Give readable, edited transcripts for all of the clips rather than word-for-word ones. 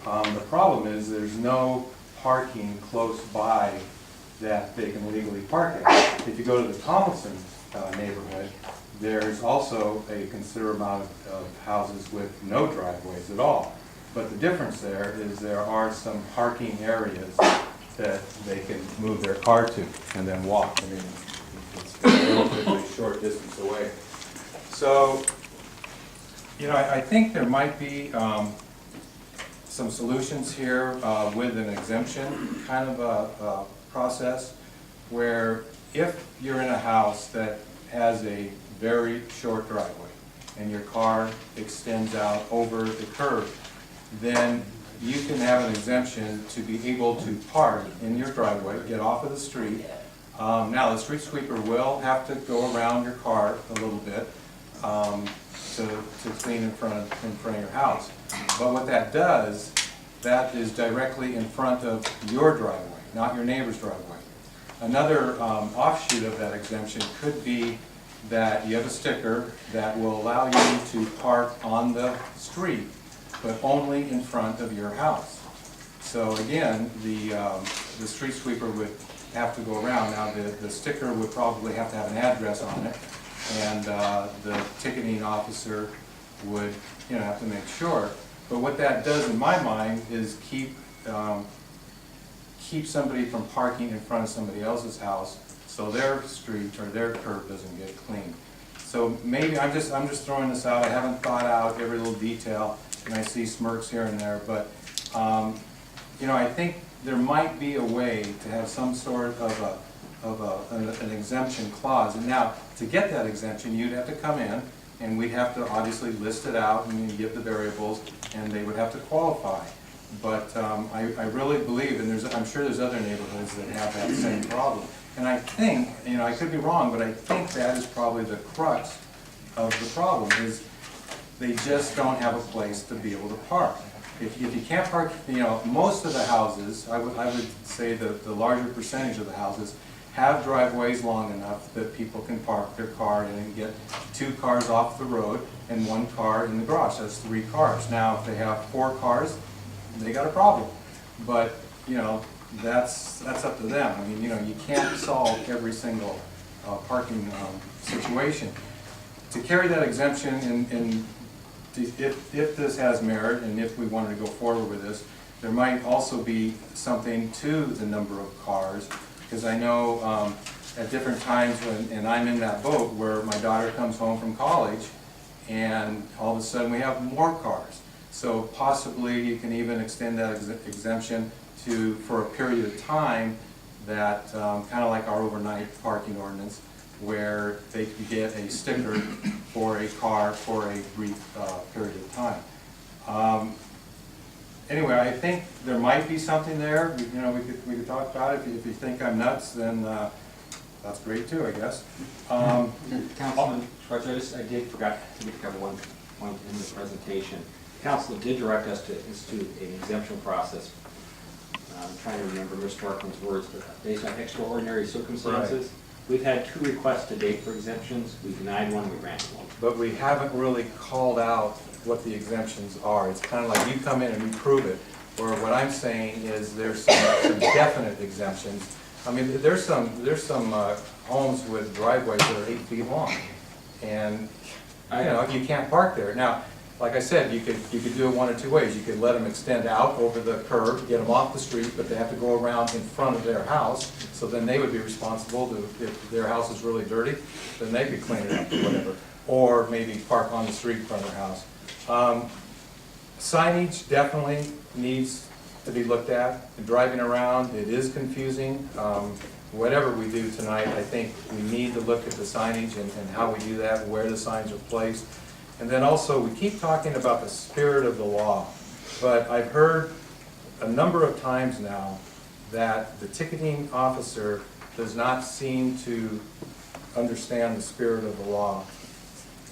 The problem is there's no parking close by that they can legally park at. If you go to the Tomlinson neighborhood, there's also a considerable amount of houses with no driveways at all. But the difference there is there are some parking areas that they can move their car to and then walk. I mean, it's a relatively short distance away. So, you know, I think there might be some solutions here with an exemption kind of a process where if you're in a house that has a very short driveway and your car extends out over the curb, then you can have an exemption to be able to park in your driveway, get off of the street. Now the street sweeper will have to go around your car a little bit to clean in front of your house. But what that does, that is directly in front of your driveway, not your neighbor's driveway. Another offshoot of that exemption could be that you have a sticker that will allow you to park on the street, but only in front of your house. So again, the street sweeper would have to go around. Now the sticker would probably have to have an address on it, and the ticketing officer would, you know, have to make sure. But what that does in my mind is keep somebody from parking in front of somebody else's house, so their street or their curb doesn't get cleaned. So maybe I'm just throwing this out. I haven't thought out every little detail, and I see smirks here and there. But you know, I think there might be a way to have some sort of an exemption clause. And now, to get that exemption, you'd have to come in, and we'd have to obviously list it out and give the variables, and they would have to qualify. But I really believe, and I'm sure there's other neighborhoods that have that same problem. And I think, you know, I could be wrong, but I think that is probably the crux of the problem, is they just don't have a place to be able to park. If you can't park, you know, most of the houses, I would say the larger percentage of the houses have driveways long enough that people can park their car and get 2 cars off the road and 1 car in the garage. That's 3 cars. Now, if they have 4 cars, they got a problem. But, you know, that's up to them. I mean, you know, you can't solve every single parking situation. To carry that exemption, and if this has merit, and if we wanted to go forward with this, there might also be something to the number of cars, because I know at different times and I'm in that boat where my daughter comes home from college, and all of a sudden we have more cars. So possibly you can even extend that exemption for a period of time, that kind of like our overnight parking ordinance, where they can get a sticker for a car for a brief period of time. Anyway, I think there might be something there. You know, we could talk about it. If you think I'm nuts, then that's great too, I guess. Councilman Schweitzer, I did forgot to make one point in the presentation. The council did direct us to institute an exemption process. I'm trying to remember Mr. Markman's words, but based on extraordinary circumstances. Right. We've had 2 requests to date for exemptions. We denied one, we granted one. But we haven't really called out what the exemptions are. It's kind of like you come in and you prove it. Or what I'm saying is there's some definite exemptions. I mean, there's some homes with driveways that are 8 feet long, and you know, you can't park there. Now, like I said, you could do it one of 2 ways. You could let them extend out over the curb, get them off the street, but they have to go around in front of their house. So then they would be responsible to, if their house is really dirty, then they could clean it up or whatever. Or maybe park on the street in front of their house. Signage definitely needs to be looked at. Driving around, it is confusing. Whatever we do tonight, I think we need to look at the signage and how we do that, where the signs are placed. And then also, we keep talking about the spirit of the law, but I've heard a number of times now that the ticketing officer does not seem to understand the spirit of the law.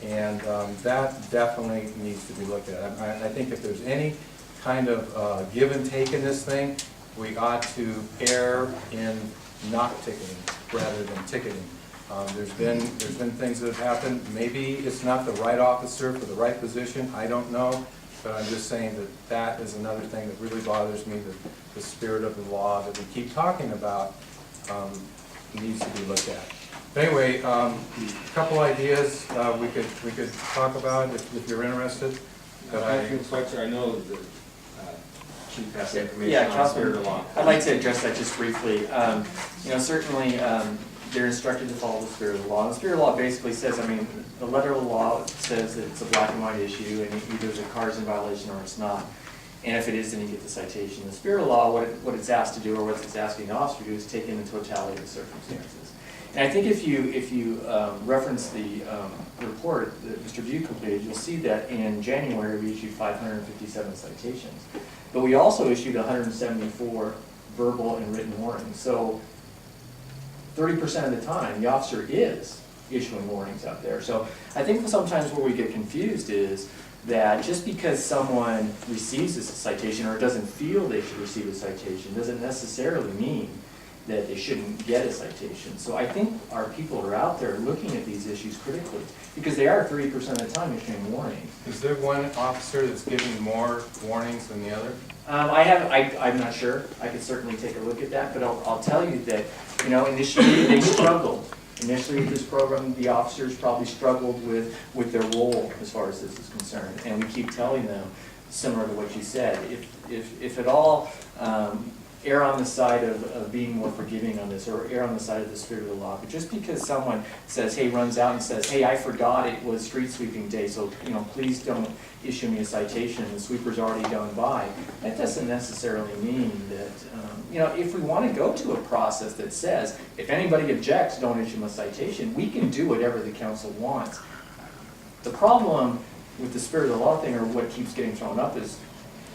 And that definitely needs to be looked at. I think if there's any kind of give and take in this thing, we ought to err in not ticketing rather than ticketing. There's been things that have happened. Maybe it's not the right officer for the right position. I don't know. But I'm just saying that that is another thing that really bothers me, that the spirit of the law that we keep talking about needs to be looked at. But anyway, a couple ideas we could talk about if you're interested. But Councilman Schweitzer, I know the Chief has the information Yeah, on the spirit of Councilman, law. I'd like to address that just briefly. You know, certainly, they're instructed to follow the spirit of the law. And the spirit of the law basically says, I mean, the letter of the law says that it's a black and white issue, and either the car's in violation or it's not. And if it is, then you get the citation. The spirit of the law, what it's asked to do, or what it's asking the officer to do, is take in the totality of the circumstances. And I think if you reference the report that Mr. View completed, you'll see that in January we issued 557 citations. But we also issued 174 verbal and written warnings. So 30% of the time, the officer is issuing warnings out there. So I think sometimes where we get confused is that just because someone receives a citation or doesn't feel they should receive a citation doesn't necessarily mean that they shouldn't get a citation. So I think our people are out there looking at these issues critically, because they are 30% of the time issuing warnings. is there one officer that's giving more warnings than the other? I'm not sure. I could certainly take a look at that, but I'll tell you that, you know, initially they struggled. Initially with this program, the officers probably struggled with their role as far as this is concerned. And we keep telling them, similar to what you said, if at all, err on the side of being more forgiving on this, or err on the side of the spirit of the law. But just because someone says, hey, runs out and says, hey, I forgot it was street sweeping day, so, you know, please don't issue me a citation, the sweeper's already gone by, that doesn't necessarily mean that, you know, if we want to go to a process that says, if anybody objects, don't issue them a citation, we can do whatever the council wants. The problem with the spirit of the law thing, or what keeps getting thrown up is,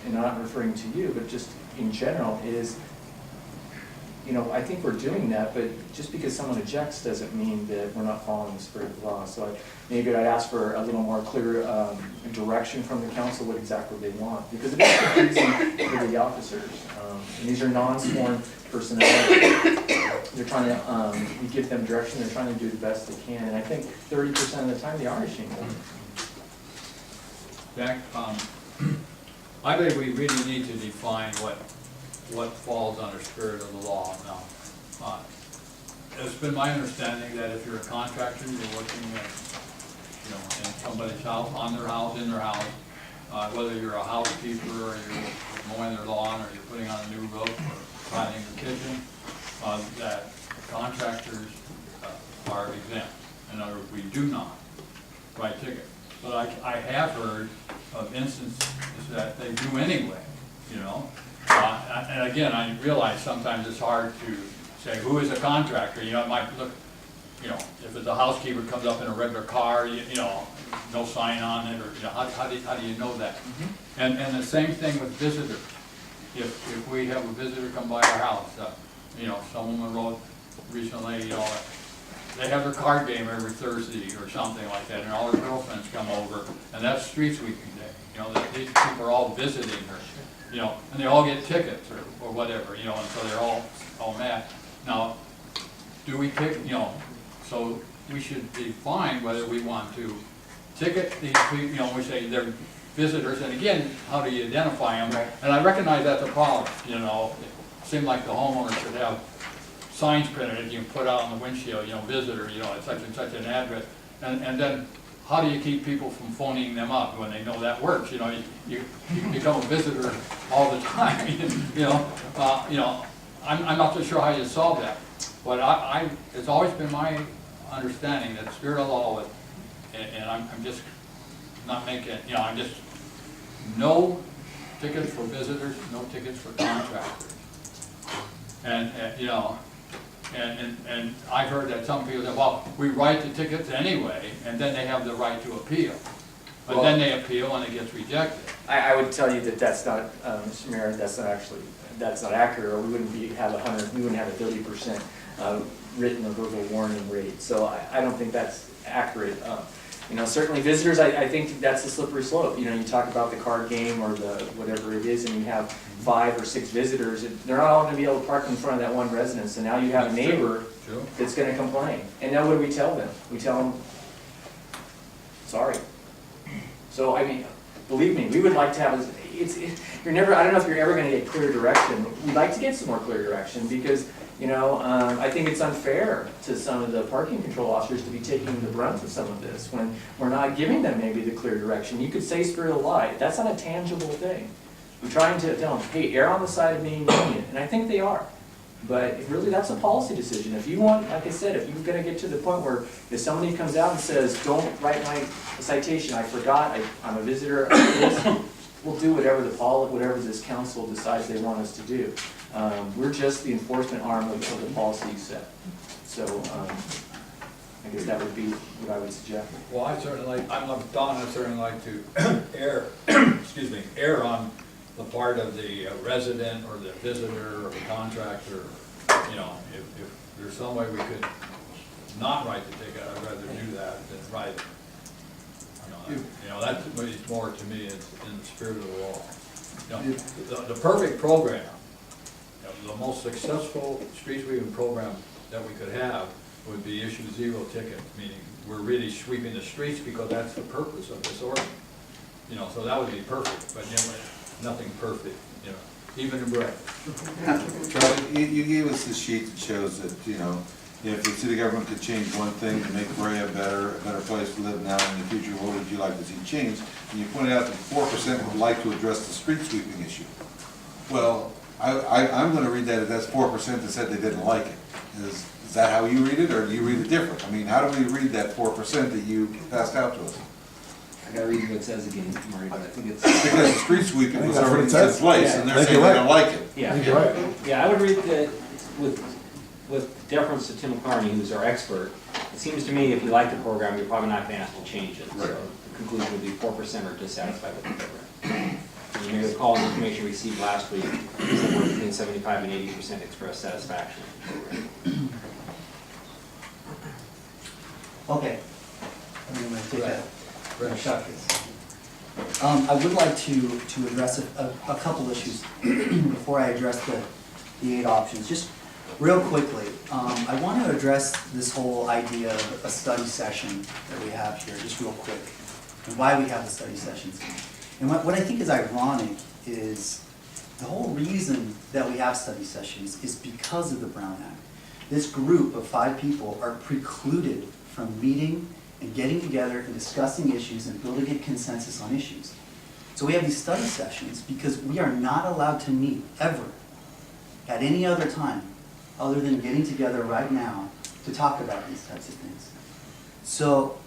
and I'm not referring to you, but just in general, is, you know, I think we're doing that, but just because someone objects doesn't mean that we're not following the spirit of the law. So maybe I'd ask for a little more clear direction from the council what exactly they want, because it is confusing for the officers. And these are non-sworn personnel. They're trying to, we give them direction, they're trying to do the best they can, and I think 30% of the time they are issuing them. Jack, I believe we really need to define what falls under spirit of the law now. It's been my understanding that if you're a contractor, you're working in somebody's house, on their house, in their house, whether you're a housekeeper or you're mowing their lawn or you're putting on a new roof or tiling your kitchen, that contractors are exempt. In other words, we do not write tickets. But I have heard of instances that they do anyway, you know. And again, I realize sometimes it's hard to say who is a contractor. You know, it might look, you know, if it's a housekeeper comes up in a regular car, you know, no sign on it, or, you know, how do you know that? Mm-hmm. And the same thing with visitors. If we have a visitor come by our house, you know, some woman wrote recently, you know, they have their card game every Thursday or something like that, and all their girlfriends come over, and that's street sweeping day. You know, these people are all visiting her, you know, and they all get tickets or whatever, you know, and so they're all mad. Now, do we ticket, you know, so we should define whether we want to ticket these people, you know, we say they're visitors, and again, how do you identify them? Right. And I recognize that's a problem, you know. It seemed like the homeowner should have signs printed, you can put out on the windshield, you know, visitor, you know, at such and such an address. And then how do you keep people from phoning them up when they know that works? You know, you become a visitor all the time, you know. I'm not so sure how you solve that. But it's always been my understanding that spirit of law, and I'm just not making, you know, I'm just, no tickets for visitors, no tickets for contractors. And you know, and I've heard that some people say, well, we write the tickets anyway, and then they have the right to appeal. But Well, then they appeal and it gets rejected. I would tell you that that's not, Mr. Mayor, that's not accurate, or we wouldn't have a 30% written or verbal warning rate. So I don't think that's accurate. You know, certainly visitors, I think that's a slippery slope. You know, you talk about the card game or the whatever it is, and you have 5 or 6 visitors, they're not all going to be able to park in front of that one residence, and now you have a neighbor that's going to complain. And now what do we tell them? We tell them, sorry. So, I mean, believe me, we would like to have, you're never, I don't know if you're ever gonna get clear direction. We'd like to get some more clear direction because, I think it's unfair to some of the parking control officers to be taking the brunt of some of this when we're not giving them maybe the clear direction. You could say spirit of light, that's not a tangible thing. We're trying to tell them, hey, err on the side of being lenient, and I think they are. But really, that's a policy decision. If you want, like I said, if you're gonna get to the point where if somebody comes out and says, don't write my citation, I forgot, I'm a visitor, we'll do whatever whatever this council decides they want us to do. We're just the enforcement arm of the policy you set. So, I guess that would be what I would suggest. Well, I certainly like, I'm like Don, I certainly like to err, err on the part of the resident or the visitor or the contractor. If there's some way we could not write the ticket, I'd rather do that than write it. That's more to me, it's in the spirit of the law. The perfect program, the most successful street sweeping program that we could have would be issue 0 tickets, meaning we're really sweeping the streets because that's the purpose of this ordinance. So that would be perfect, but nothing perfect, even in Brea. Charlie, you gave us this sheet that shows that, if the city government could change one thing to make Brea a better place to live now and in the future, what would you like to see changed? And you pointed out that 4% would like to address the street sweeping issue. Well, I'm going to read that as that's 4% that said they didn't like it. Is that how you read it, or do you read it different? I mean, how do we read that 4% that you passed out to us? I gotta read what it says again, Marty, but I think it's. Because the street sweeping was that's what already it in says. place, and they're saying they don't like it. Yeah. I think you're right. Yeah, I would read that with deference to Tim Carney, who's our expert. It seems to me if you like the program, you're probably not gonna ask to change it. Right. So the conclusion would be 4% are dissatisfied with the program. And you may recall the information received last week, somewhere between 75 and 80% expressed satisfaction with the program. Okay. I'm going to take a Right. shot at this. I would like to address a couple issues before I address the 8 options. Just real quickly, I want to address this whole idea of a study session that we have here, just real quick, and why we have the study sessions. And what I think is ironic is the whole reason that we have study sessions is because of the Brown Act. This group of 5 people are precluded from meeting and getting together and discussing issues and building a consensus on issues. So we have these study sessions because we are not allowed to meet ever at any other time other than getting together right now to talk about these types of things. So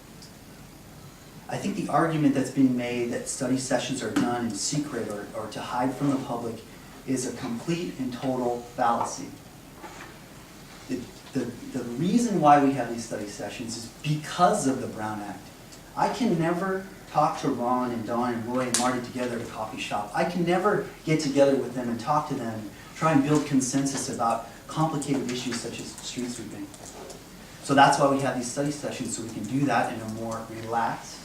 I think the argument that's being made that study sessions are done in secret or to hide from the public is a complete and total fallacy. The reason why we have these study sessions is because of the Brown Act. I can never talk to Ron and Don and Roy and Marty together at a coffee shop. I can never get together with them and talk to them, try and build consensus about complicated issues such as street sweeping. So that's why we have these study sessions, so we can do that in a more relaxed,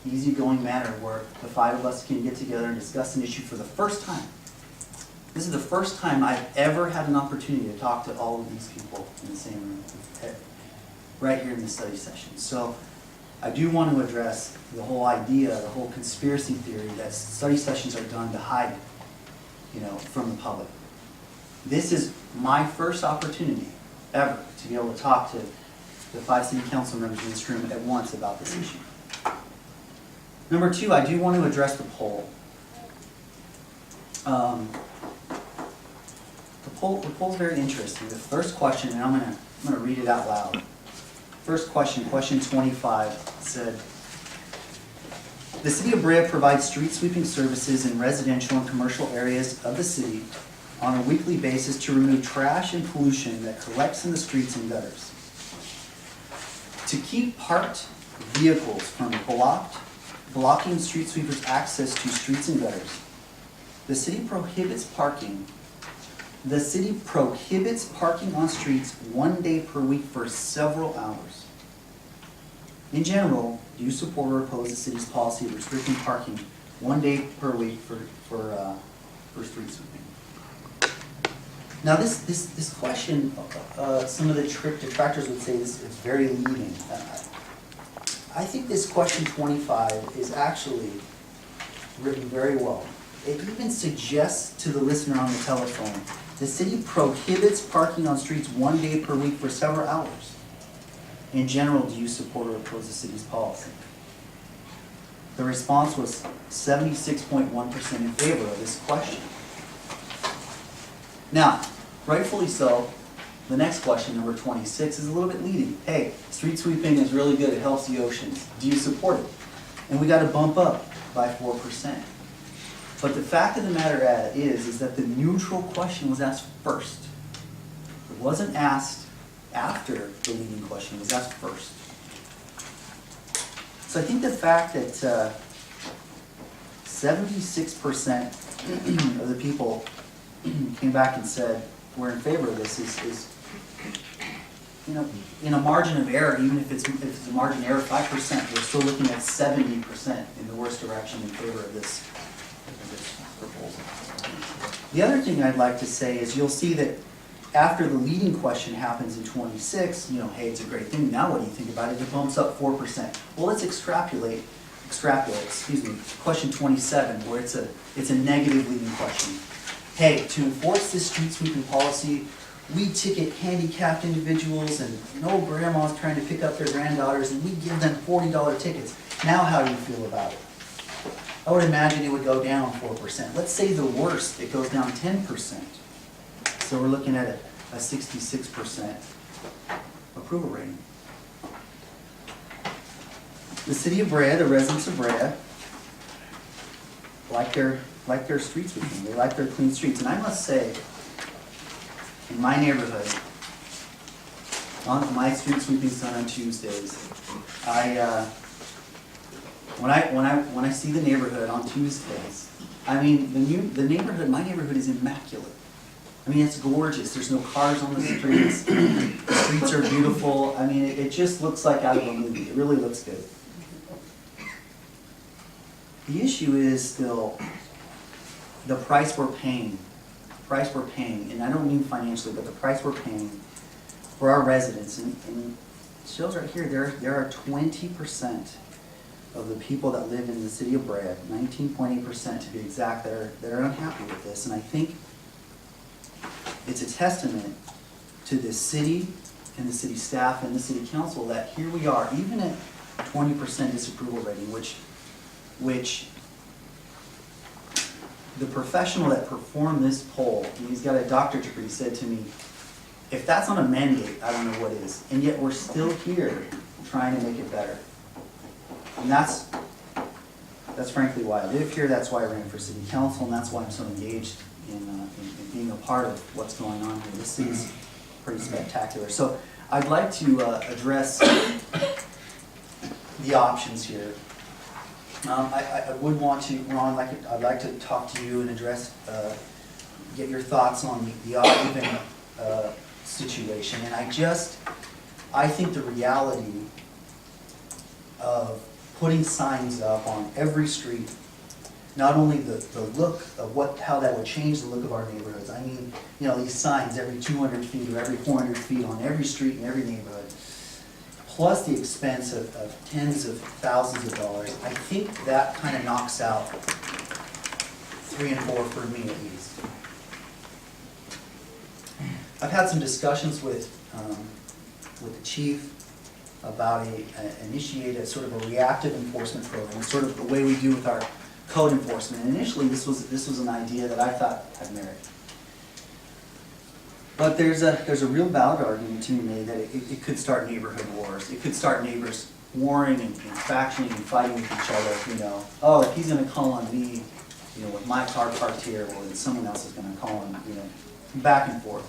easygoing manner where the 5 of us can get together and discuss an issue for the first time. This is the first time I've ever had an opportunity to talk to all of these people in the same room, right here in the study session. So I do want to address the whole idea, the whole conspiracy theory that study sessions are done to hide, from the public. This is my first opportunity ever to be able to talk to the 5 city council members in this room at once about this issue. Number 2, I do want to address the poll. The poll's very interesting. The first question, and I'm gonna read it out loud. First question 25, said, the city of Brea provides street sweeping services in residential and commercial areas of the city on a weekly basis to remove trash and pollution that collects in the streets and gutters. To keep parked vehicles from blocking street sweepers' access to streets and gutters, the city prohibits parking on streets 1 day per week for several hours. In general, do you support or oppose the city's policy of restricting parking 1 day per week for street sweeping? Now this question, some of the detractors would say this is very leading. I think this question 25 is actually written very well. It even suggests to the listener on the telephone, the city prohibits parking on streets 1 day per week for several hours. In general, do you support or oppose the city's policy? The response was 76.1% in favor of this question. Now, rightfully so, the next question, number 26, is a little bit leading. Hey, street sweeping is really good, it helps the oceans. Do you support it? And we got to bump up by 4%. But the fact of the matter is that the neutral question was asked first. It wasn't asked after the leading question, it was asked first. So I think the fact that 76% of the people came back and said we're in favor of this is you know, in a margin of error, even if it's a margin of error of 5%, we're still looking at 70% in the worst direction in favor of this proposal. The other thing I'd like to say is you'll see that after the leading question happens in 26, hey, it's a great thing, now what do you think about it? It bumps up 4%. Well, let's extrapolate, question 27, where it's a negative leading question. Hey, to enforce this street sweeping policy, we ticket handicapped individuals and old grandmas trying to pick up their granddaughters, and we give them $40 tickets. Now how do you feel about it? I would imagine it would go down 4%. Let's say the worst, it goes down 10%. So we're looking at a 66% approval rating. The city of Brea, the residents of Brea, like their street sweeping. They like their clean streets. And I must say, in my neighborhood, on my street sweeping done on Tuesdays, when I see the neighborhood on Tuesdays, I mean the neighborhood, my neighborhood is immaculate. I mean, it's gorgeous. There's no cars on the streets. The streets are beautiful. I mean, it just looks like out of a movie. It really looks good. The issue is still the price we're paying. The price we're paying, and I don't mean financially, but the price we're paying for our residents. And it shows right here, there are 20% of the people that live in the city of Brea, 19.8% to be exact, that are unhappy with this. And I think it's a testament to the city and the city staff and the city council that here we are, even at 20% disapproval rating, which the professional that performed this poll, and he's got a doctorate degree, said to me, if that's not a mandate, I don't know what is. And yet we're still here trying to make it better. And that's frankly why I live here, that's why I ran for city council, and that's why I'm so engaged in being a part of what's going on here. This city's pretty spectacular. So I'd like to address the options here. I would want to, Ron, I'd like to talk to you and address, get your thoughts on the odd-even situation. And I think the reality of putting signs up on every street, not only the look of how that would change the look of our neighborhoods. I mean, these signs every 200 feet or every 400 feet on every street in every neighborhood, plus the expense of tens of thousands of dollars. I think that kind of knocks out 3 and 4 for me at least. I've had some discussions with the chief about initiate a sort of a reactive enforcement program, sort of the way we do with our code enforcement. And initially, this was an idea that I thought had merit. But there's a real valid argument to be made that it could start neighborhood wars. It could start neighbors warring and factioning and fighting with each other. Oh, if he's going to call on me, with my car parked here, well, then someone else is going to call him. Back and forth.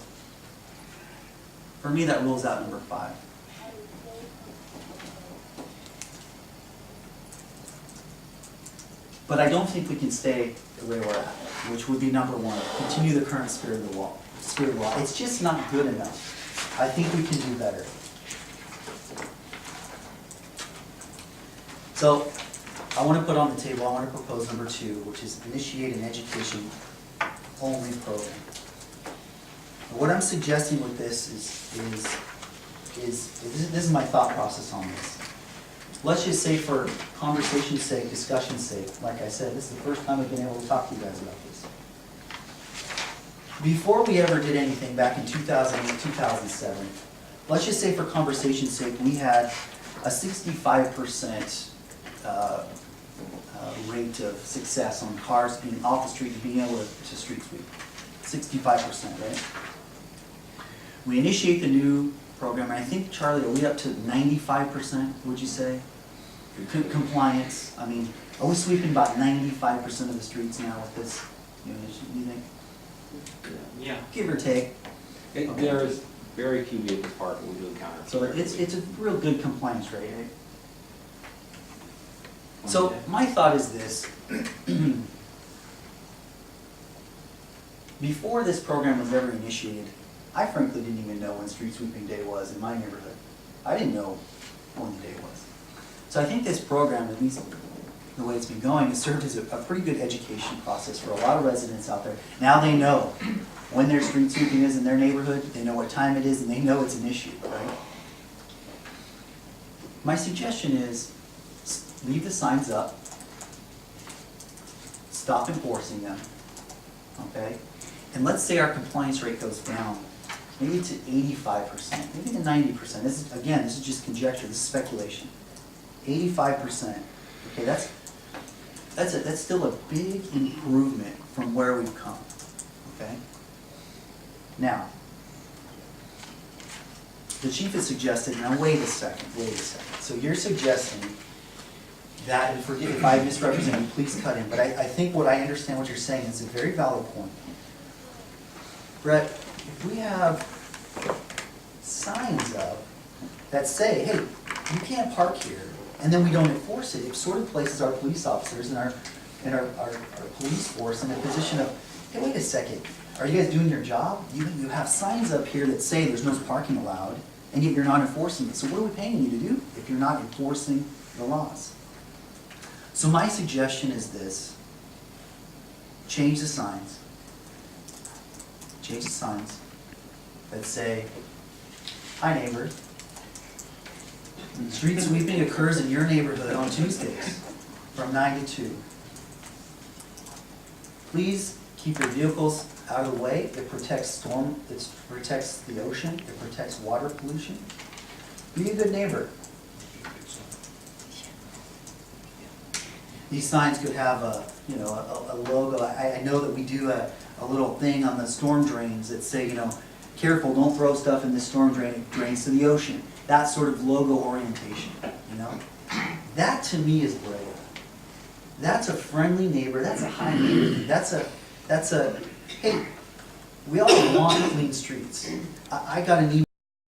For me, that rules out number 5. But I don't think we can stay the way we're at, which would be number 1, continue the current spirit of the law. It's just not good enough. I think we can do better. So I want to put on the table, I want to propose number 2, which is initiate an education-only program. What I'm suggesting with this is this is my thought process on this. let's just say for conversation's sake, discussion's sake, like I said, this is the first time I've been able to talk to you guys about this. Before we ever did anything back in 2008, 2007, let's just say for conversation's sake, we had a 65% rate of success on cars being off the street and being able to street sweep. 65%, right? We initiate the new program, and I think, Charlie, are we up to 95%, would you say? Compliance, I mean, are we sweeping about 95% of the streets now with this new initiative, you think? Yeah. Give or take. There is very few vehicles parked, we do encounter. So it's a real good compliance rate, right? So my thought is this. Before this program was ever initiated, I frankly didn't even know when street sweeping day was in my neighborhood. I didn't know when the day was. So I think this program, at least the way it's been going, has served as a pretty good education process for a lot of residents out there. Now they know when their street sweeping is in their neighborhood, they know what time it is, and they know it's an issue, right? My suggestion is leave the signs up, stop enforcing them, okay? And let's say our compliance rate goes down, maybe to 85%, maybe to 90%. This is, again, this is just conjecture, this is speculation. 85%, okay, that's still a big improvement from where we've come, okay? Now, the chief has suggested, now wait a second. So you're suggesting that, and forgive if I misrepresent you, please cut in, but I think what I understand what you're saying is a very valid point. Brett, if we have signs up that say, hey, you can't park here, and then we don't enforce it, it sort of places our police officers and our police force in a position of, hey, wait a second, are you guys doing your job? You have signs up here that say there's no parking allowed, and yet you're not enforcing it. So what are we paying you to do if you're not enforcing the laws? So my suggestion is this: change the signs. Change the signs that say, hi neighbor, street sweeping occurs in your neighborhood on Tuesdays from 9 to 2. Please keep your vehicles out of the way. It protects it protects the ocean, it protects water pollution. Be a good neighbor. These signs could have a logo. I know that we do a little thing on the storm drains that say, careful, don't throw stuff in this storm drain, it drains to the ocean. That sort of logo orientation, That to me is Brea. That's a friendly neighbor, that's a high neighbor, that's a, hey, we all want clean streets. I got an email